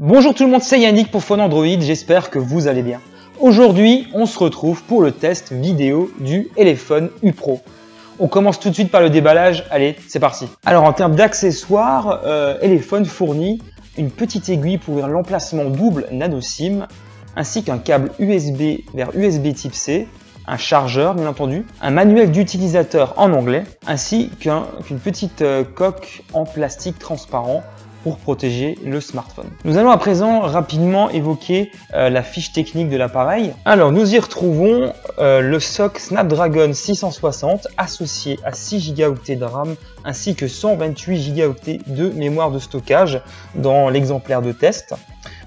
Bonjour tout le monde, c'est Yannick pour Phone Android, j'espère que vous allez bien. Aujourd'hui, on se retrouve pour le test vidéo du Elephone U Pro. On commence tout de suite par le déballage, allez, c'est parti. Alors en termes d'accessoires, Elephone fournit une petite aiguille pour ouvrir l'emplacement double nano SIM, ainsi qu'un câble USB vers USB type C, un chargeur bien entendu, un manuel d'utilisateur en anglais, ainsi qu'une petite coque en plastique transparent pour protéger le smartphone. Nous allons à présent rapidement évoquer la fiche technique de l'appareil. Alors nous y retrouvons le SoC Snapdragon 660 associé à 6 Go de RAM ainsi que 128 Go de mémoire de stockage dans l'exemplaire de test.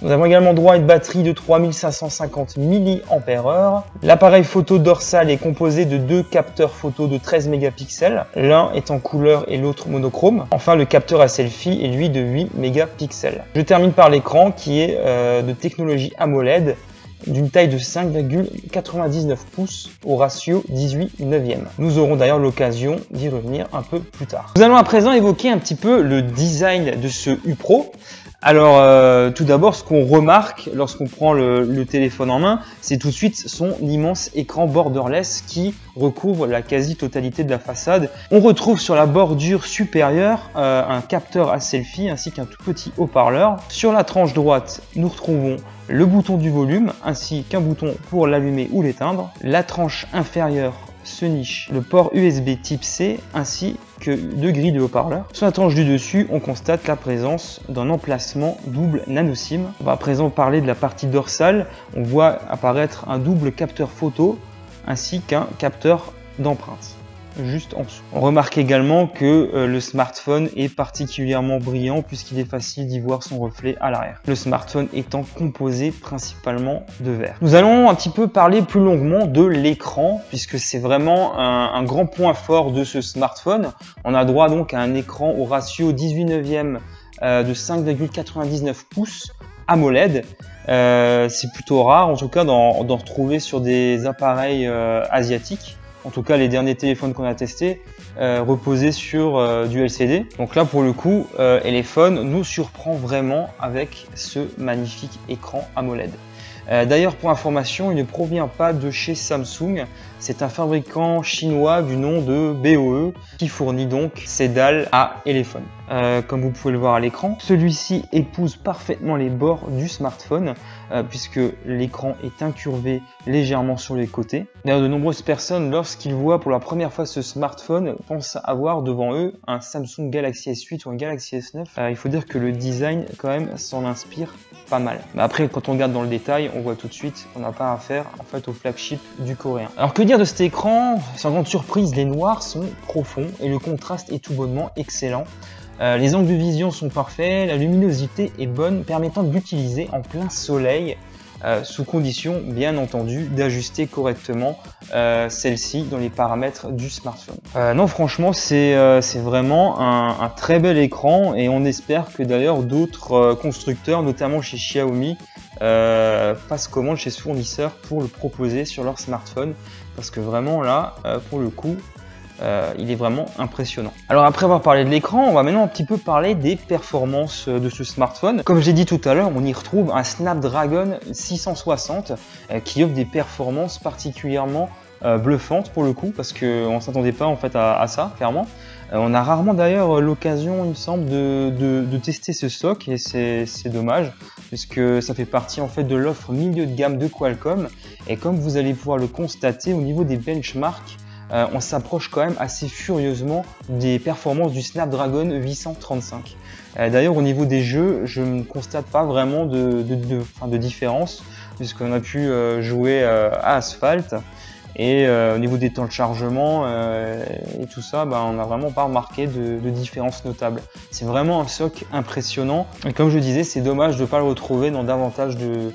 Nous avons également droit à une batterie de 3550 mAh. L'appareil photo dorsal est composé de deux capteurs photo de 13 mégapixels. L'un est en couleur et l'autre monochrome. Enfin, le capteur à selfie est lui de 8 mégapixels. Je termine par l'écran qui est de technologie AMOLED d'une taille de 5,99 pouces au ratio 18/9. Nous aurons d'ailleurs l'occasion d'y revenir un peu plus tard. Nous allons à présent évoquer un petit peu le design de ce U Pro. Alors tout d'abord, ce qu'on remarque lorsqu'on prend le téléphone en main, c'est tout de suite son immense écran borderless qui recouvre la quasi-totalité de la façade. On retrouve sur la bordure supérieure un capteur à selfie ainsi qu'un tout petit haut-parleur. Sur la tranche droite, nous retrouvons le bouton du volume ainsi qu'un bouton pour l'allumer ou l'éteindre. La tranche inférieure se niche le port USB type C ainsi que deux grilles de haut-parleurs. Sur la tranche du dessus, on constate la présence d'un emplacement double nano SIM. On va à présent parler de la partie dorsale. On voit apparaître un double capteur photo ainsi qu'un capteur d'empreinte juste en dessous. On remarque également que le smartphone est particulièrement brillant puisqu'il est facile d'y voir son reflet à l'arrière. Le smartphone étant composé principalement de verre. Nous allons un petit peu parler plus longuement de l'écran puisque c'est vraiment un grand point fort de ce smartphone. On a droit donc à un écran au ratio 18/9 de 5,99 pouces AMOLED. C'est plutôt rare en tout cas d'en retrouver sur des appareils asiatiques. En tout cas, les derniers téléphones qu'on a testés reposaient sur du LCD. Donc là, pour le coup, Elephone nous surprend vraiment avec ce magnifique écran AMOLED. D'ailleurs, pour information, il ne provient pas de chez Samsung. C'est un fabricant chinois du nom de BOE qui fournit donc ces dalles à Elephone. Comme vous pouvez le voir à l'écran, celui-ci épouse parfaitement les bords du smartphone puisque l'écran est incurvé légèrement sur les côtés. D'ailleurs, de nombreuses personnes, lorsqu'ils voient pour la première fois ce smartphone, pensent avoir devant eux un Samsung Galaxy S8 ou un Galaxy S9. Il faut dire que le design, quand même, s'en inspire pas mal. Mais après, quand on regarde dans le détail, on voit tout de suite qu'on n'a pas affaire en fait au flagship du coréen. Alors que dire de cet écran? Sans grande surprise, les noirs sont profonds et le contraste est tout bonnement excellent. Les angles de vision sont parfaits, la luminosité est bonne, permettant de l'utiliser en plein soleil, sous condition bien entendu d'ajuster correctement celle-ci dans les paramètres du smartphone. Non, franchement, c'est vraiment un très bel écran et on espère que d'ailleurs d'autres constructeurs, notamment chez Xiaomi, passent commande chez ce fournisseur pour le proposer sur leur smartphone parce que vraiment là, pour le coup, il est vraiment impressionnant. Alors après avoir parlé de l'écran, on va maintenant un petit peu parler des performances de ce smartphone. Comme je l'ai dit tout à l'heure, on y retrouve un Snapdragon 660 qui offre des performances particulièrement bluffantes pour le coup, parce qu'on ne s'attendait pas en fait à ça, clairement. On a rarement d'ailleurs l'occasion, il me semble, de tester ce SoC et c'est dommage puisque ça fait partie en fait de l'offre milieu de gamme de Qualcomm et comme vous allez pouvoir le constater au niveau des benchmarks, on s'approche quand même assez furieusement des performances du Snapdragon 835. D'ailleurs, au niveau des jeux, je ne constate pas vraiment de différence, puisqu'on a pu jouer à Asphalt. Et au niveau des temps de chargement et tout ça, on n'a vraiment pas remarqué de différence notable. C'est vraiment un SoC impressionnant. Et comme je disais, c'est dommage de ne pas le retrouver dans davantage de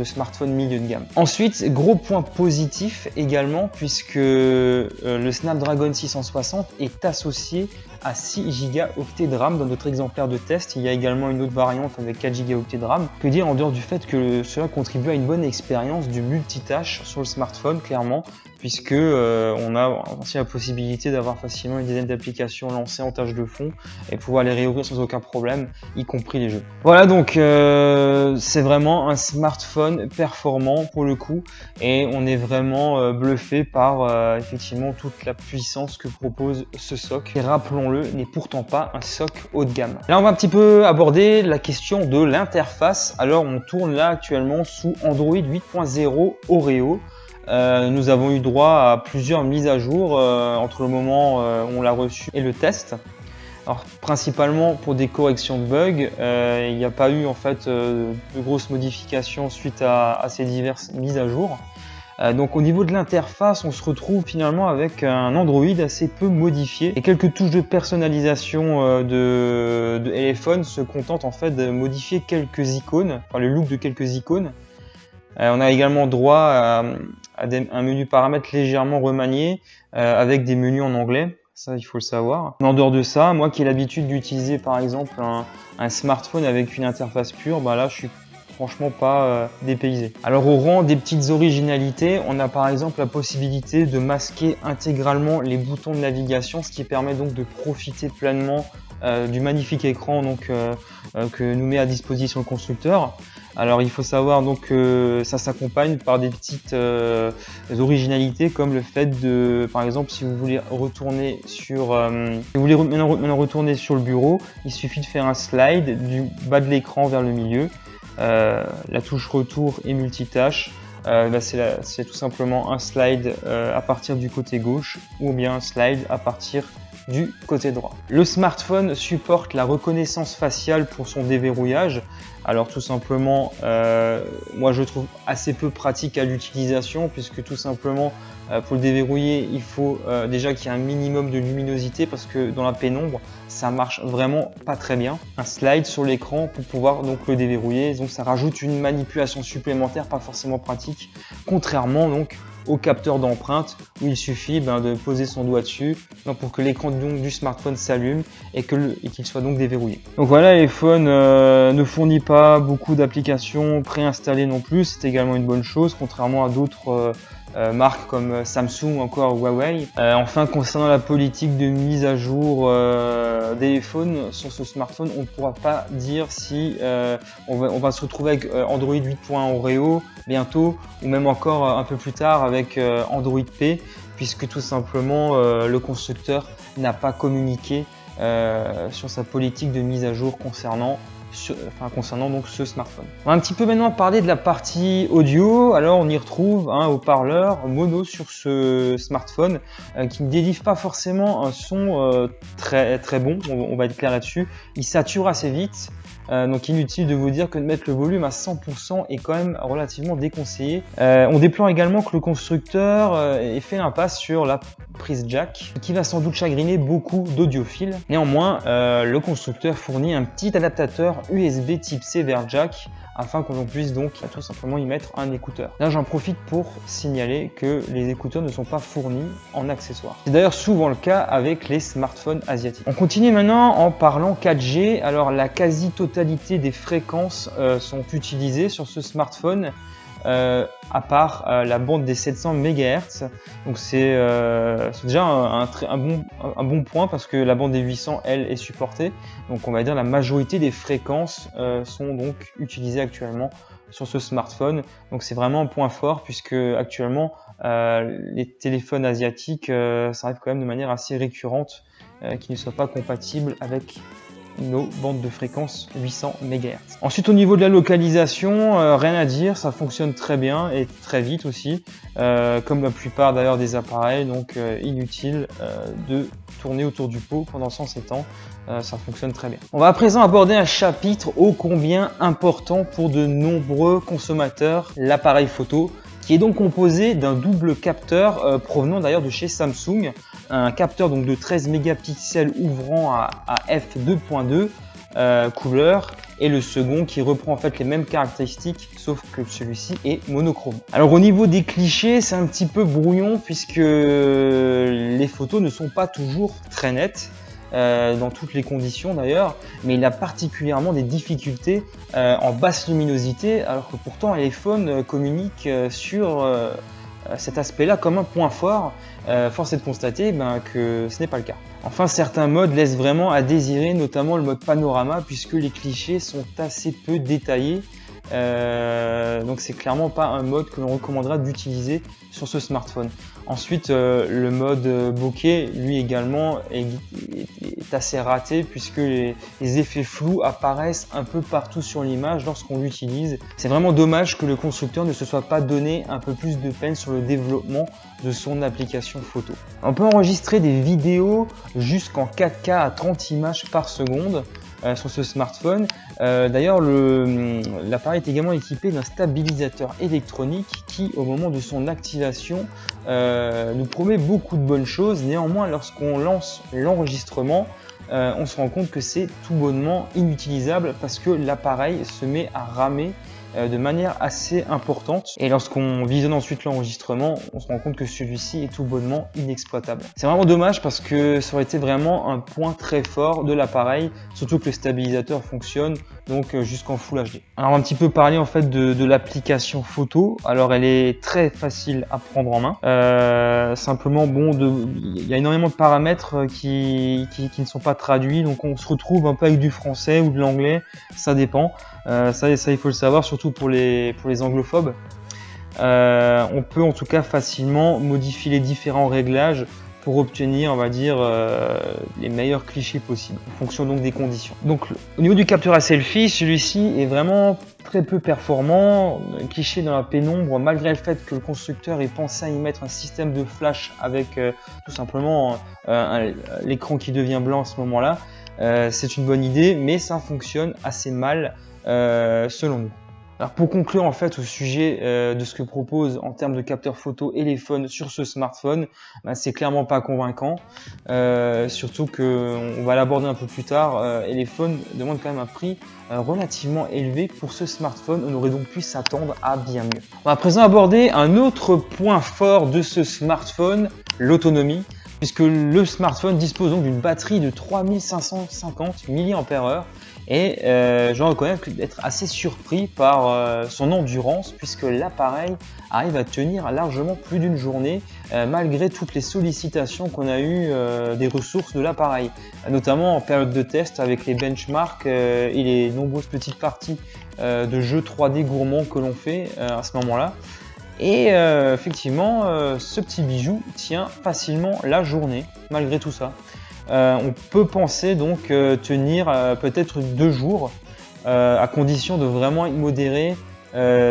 smartphones milieu de gamme. Ensuite, gros point positif également, puisque le Snapdragon 660 est associé à 6 Go de RAM dans notre exemplaire de test. Il y a également une autre variante avec 4 Go de RAM. Que dire en dehors du fait que cela contribue à une bonne expérience du multitâche sur le smartphone, clairement, puisque on a aussi la possibilité d'avoir facilement une dizaine d'applications lancées en tâche de fond et pouvoir les réouvrir sans aucun problème, y compris les jeux. Voilà, donc c'est vraiment un smartphone performant pour le coup, et on est vraiment bluffé par effectivement toute la puissance que propose ce SoC, qui, rappelons-le, n'est pourtant pas un SoC haut de gamme. Là, on va un petit peu aborder la question de l'interface. Alors, on tourne là actuellement sous Android 8.0 Oreo. Nous avons eu droit à plusieurs mises à jour entre le moment où on l'a reçu et le test. Alors, principalement pour des corrections de bugs, il n'y a pas eu en fait de grosses modifications suite à ces diverses mises à jour. Donc au niveau de l'interface, on se retrouve finalement avec un Android assez peu modifié et quelques touches de personnalisation de Elephone se contentent en fait de modifier quelques icônes, enfin le look de quelques icônes. On a également droit à un menu paramètres légèrement remanié avec des menus en anglais. Ça, il faut le savoir. Mais en dehors de ça, moi qui ai l'habitude d'utiliser par exemple un smartphone avec une interface pure, bah là je suis franchement pas dépaysé. Alors au rang des petites originalités, on a par exemple la possibilité de masquer intégralement les boutons de navigation, ce qui permet donc de profiter pleinement du magnifique écran donc, que nous met à disposition le constructeur. Alors il faut savoir donc que ça s'accompagne par des petites originalités comme le fait de, par exemple, si vous voulez retourner sur, maintenant retourner sur le bureau, il suffit de faire un slide du bas de l'écran vers le milieu. La touche retour et multitâche, c'est tout simplement un slide à partir du côté gauche ou bien un slide à partir du côté droit. Le smartphone supporte la reconnaissance faciale pour son déverrouillage. Alors tout simplement, moi je trouve assez peu pratique à l'utilisation, puisque tout simplement pour le déverrouiller, il faut déjà qu'il y ait un minimum de luminosité, parce que dans la pénombre, ça marche vraiment pas très bien. Un slide sur l'écran pour pouvoir donc le déverrouiller, donc ça rajoute une manipulation supplémentaire pas forcément pratique, contrairement donc au capteur d'empreinte où il suffit de poser son doigt dessus pour que l'écran du smartphone s'allume et qu'il soit donc déverrouillé. Donc voilà, l'iPhone ne fournit pas beaucoup d'applications préinstallées non plus, c'est également une bonne chose, contrairement à d'autres marques comme Samsung ou encore Huawei. Enfin, concernant la politique de mise à jour des iPhones sur ce smartphone, on ne pourra pas dire si on va se retrouver avec Android 8.1 Oreo bientôt, ou même encore un peu plus tard avec Android P, puisque tout simplement le constructeur n'a pas communiqué sur sa politique de mise à jour concernant donc ce smartphone. On va un petit peu maintenant parler de la partie audio. Alors on y retrouve un haut-parleur mono sur ce smartphone qui ne délivre pas forcément un son très bon, on va être clair là-dessus. Il sature assez vite. Donc inutile de vous dire que de mettre le volume à 100% est quand même relativement déconseillé. On déplore également que le constructeur ait fait l'impasse sur la prise jack, qui va sans doute chagriner beaucoup d'audiophiles. Néanmoins, le constructeur fournit un petit adaptateur USB type C vers jack, afin que l'on puisse donc tout simplement y mettre un écouteur. Là, j'en profite pour signaler que les écouteurs ne sont pas fournis en accessoire. C'est d'ailleurs souvent le cas avec les smartphones asiatiques. On continue maintenant en parlant 4G. Alors, la quasi-totalité des fréquences sont utilisées sur ce smartphone, à part la bande des 700 MHz. Donc c'est déjà un bon point, parce que la bande des 800, elle, est supportée. Donc on va dire la majorité des fréquences sont donc utilisées actuellement sur ce smartphone. Donc c'est vraiment un point fort, puisque actuellement les téléphones asiatiques, ça arrive quand même de manière assez récurrente qu'ils ne soient pas compatibles avec nos bandes de fréquence 800 MHz. Ensuite, au niveau de la localisation, rien à dire, ça fonctionne très bien et très vite aussi, comme la plupart d'ailleurs des appareils, donc inutile de tourner autour du pot pendant 107 ans, ça fonctionne très bien. On va à présent aborder un chapitre ô combien important pour de nombreux consommateurs, l'appareil photo, qui est donc composé d'un double capteur provenant d'ailleurs de chez Samsung, un capteur donc de 13 mégapixels ouvrant à f2.2 couleur, et le second qui reprend en fait les mêmes caractéristiques, sauf que celui-ci est monochrome. Alors au niveau des clichés, c'est un petit peu brouillon, puisque les photos ne sont pas toujours très nettes. Dans toutes les conditions d'ailleurs, mais il a particulièrement des difficultés en basse luminosité, alors que pourtant l'iPhone communique sur cet aspect-là comme un point fort, force est de constater que ce n'est pas le cas. Enfin, certains modes laissent vraiment à désirer, notamment le mode panorama, puisque les clichés sont assez peu détaillés. Donc c'est clairement pas un mode que l'on recommandera d'utiliser sur ce smartphone. Ensuite, le mode bokeh, lui également, est assez raté puisque les effets flous apparaissent un peu partout sur l'image lorsqu'on l'utilise. C'est vraiment dommage que le constructeur ne se soit pas donné un peu plus de peine sur le développement de son application photo. On peut enregistrer des vidéos jusqu'en 4K à 30 images par seconde sur ce smartphone. D'ailleurs, l'appareil est également équipé d'un stabilisateur électronique qui, au moment de son activation, nous promet beaucoup de bonnes choses. Néanmoins, lorsqu'on lance l'enregistrement, on se rend compte que c'est tout bonnement inutilisable parce que l'appareil se met à ramer de manière assez importante, et lorsqu'on visionne ensuite l'enregistrement, on se rend compte que celui-ci est tout bonnement inexploitable. C'est vraiment dommage parce que ça aurait été vraiment un point très fort de l'appareil, surtout que le stabilisateur fonctionne donc jusqu'en Full HD. Alors, on va un petit peu parler en fait de l'application photo. Alors, elle est très facile à prendre en main. Simplement, bon, il y a énormément de paramètres qui ne sont pas traduits, donc on se retrouve un peu avec du français ou de l'anglais, ça dépend. Ça, il faut le savoir, surtout pour les anglophobes. On peut en tout cas facilement modifier les différents réglages pour obtenir, on va dire, les meilleurs clichés possibles, en fonction donc des conditions. Donc, au niveau du capteur à selfie, celui-ci est vraiment très peu performant, cliché dans la pénombre, malgré le fait que le constructeur ait pensé à y mettre un système de flash avec tout simplement l'écran qui devient blanc à ce moment-là. C'est une bonne idée, mais ça fonctionne assez mal selon nous. Alors, pour conclure en fait au sujet de ce que propose en termes de capteur photo Elephone sur ce smartphone, c'est clairement pas convaincant, surtout qu'on va l'aborder un peu plus tard. Elephone demande quand même un prix relativement élevé pour ce smartphone. On aurait donc pu s'attendre à bien mieux. On va à présent aborder un autre point fort de ce smartphone, l'autonomie, puisque le smartphone dispose donc d'une batterie de 3550 mAh. Et je dois reconnaître d'être assez surpris par son endurance, puisque l'appareil arrive à tenir largement plus d'une journée malgré toutes les sollicitations qu'on a eues des ressources de l'appareil, notamment en période de test avec les benchmarks et les nombreuses petites parties de jeux 3D gourmands que l'on fait à ce moment-là. Et effectivement, ce petit bijou tient facilement la journée malgré tout ça. On peut penser donc tenir peut-être 2 jours à condition de vraiment être modéré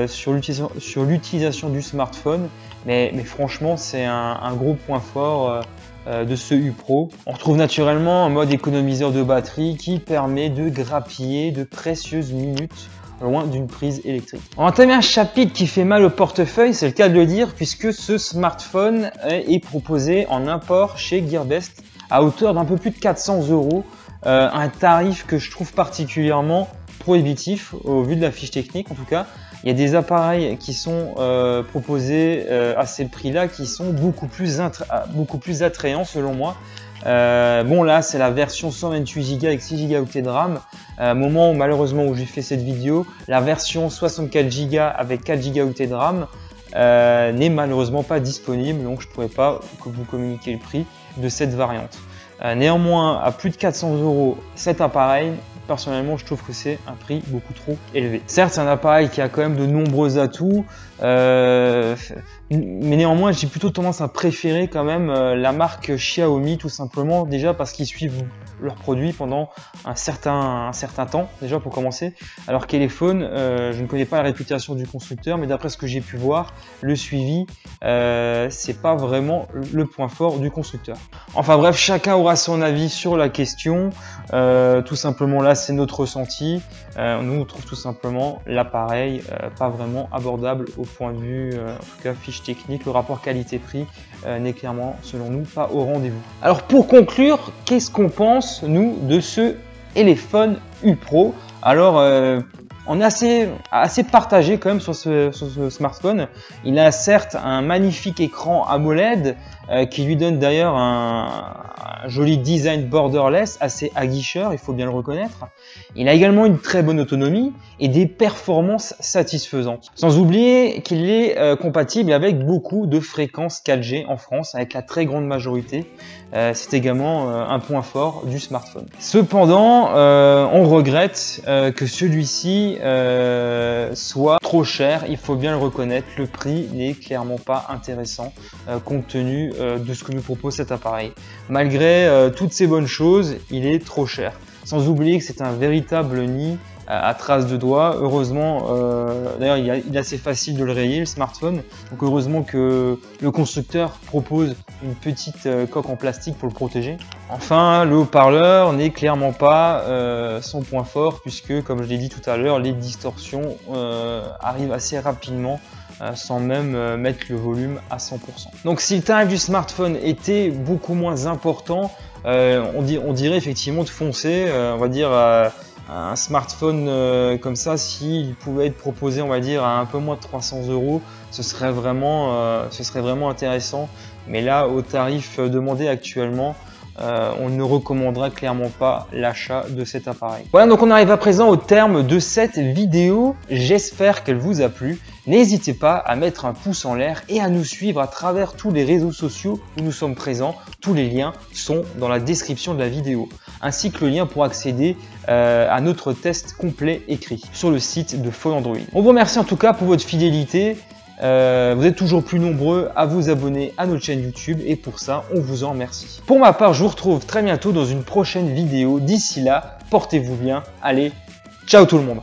sur l'utilisation du smartphone, mais franchement c'est un gros point fort de ce U Pro. On retrouve naturellement un mode économiseur de batterie qui permet de grappiller de précieuses minutes loin d'une prise électrique. On va entamer un chapitre qui fait mal au portefeuille, c'est le cas de le dire, puisque ce smartphone est proposé en import chez Gearbest à hauteur d'un peu plus de 400 €, un tarif que je trouve particulièrement prohibitif au vu de la fiche technique en tout cas. Il y a des appareils qui sont proposés à ces prix-là qui sont beaucoup plus attrayants selon moi. Bon, là c'est la version 128 Go avec 6 Go de RAM. Moment où malheureusement où j'ai fait cette vidéo, la version 64 Go avec 4 Go de RAM n'est malheureusement pas disponible, donc je ne pourrais pas vous communiquer le prix de cette variante. Néanmoins, à plus de 400 € cet appareil, personnellement je trouve que c'est un prix beaucoup trop élevé. Certes, c'est un appareil qui a quand même de nombreux atouts, mais néanmoins j'ai plutôt tendance à préférer quand même la marque Xiaomi, tout simplement, déjà parce qu'ils suivent leurs produits pendant un certain temps, déjà pour commencer, alors qu'Elephone, je ne connais pas la réputation du constructeur, mais d'après ce que j'ai pu voir, le suivi c'est pas vraiment le point fort du constructeur. Enfin bref, chacun aura son avis sur la question, tout simplement là c'est notre ressenti. Nous on trouve tout simplement l'appareil pas vraiment abordable au point de vue en tout cas fiche technique. Le rapport qualité-prix n'est clairement selon nous pas au rendez-vous. Alors pour conclure, qu'est-ce qu'on pense nous de ce Elephone U Pro? Alors On est assez partagé quand même sur ce smartphone. Il a certes un magnifique écran AMOLED qui lui donne d'ailleurs un joli design borderless, assez aguicheur, il faut bien le reconnaître. Il a également une très bonne autonomie et des performances satisfaisantes. Sans oublier qu'il est compatible avec beaucoup de fréquences 4G en France, avec la très grande majorité. C'est également un point fort du smartphone. Cependant, on regrette que celui-ci soit trop cher, il faut bien le reconnaître. Le prix n'est clairement pas intéressant compte tenu de ce que nous propose cet appareil. Malgré toutes ces bonnes choses, il est trop cher. Sans oublier que c'est un véritable nid à traces de doigts. Heureusement, d'ailleurs il est assez facile de le rayer, le smartphone, donc heureusement que le constructeur propose une petite coque en plastique pour le protéger. Enfin, le haut-parleur n'est clairement pas son point fort, puisque comme je l'ai dit tout à l'heure, les distorsions arrivent assez rapidement sans même mettre le volume à 100%. Donc si le tarif du smartphone était beaucoup moins important, on dirait effectivement de foncer, on va dire un smartphone comme ça, s'il pouvait être proposé, on va dire, à un peu moins de 300 €, ce serait vraiment intéressant. Mais là, au tarif demandé actuellement, on ne recommandera clairement pas l'achat de cet appareil. Voilà, donc on arrive à présent au terme de cette vidéo. J'espère qu'elle vous a plu. N'hésitez pas à mettre un pouce en l'air et à nous suivre à travers tous les réseaux sociaux où nous sommes présents. Tous les liens sont dans la description de la vidéo, ainsi que le lien pour accéder à notre test complet écrit sur le site de Phone Android. On vous remercie en tout cas pour votre fidélité. Vous êtes toujours plus nombreux à vous abonner à notre chaîne YouTube et pour ça, on vous en remercie. Pour ma part, je vous retrouve très bientôt dans une prochaine vidéo. D'ici là, portez-vous bien. Allez, ciao tout le monde.